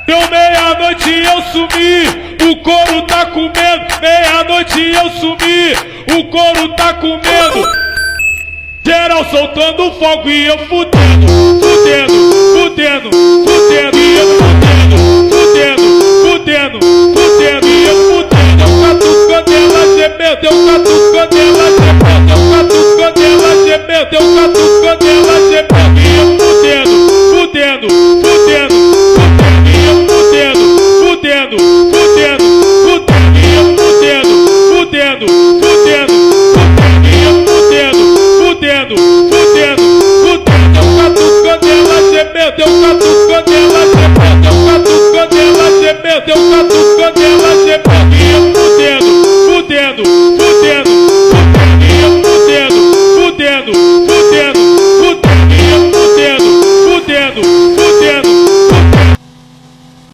Deu meia-noite e eu sumi, o couro tá comendo. Meia-noite e eu sumi, o couro tá comendo. Geral soltando fogo e eu fudendo, fudendo, fudendo, fudendo.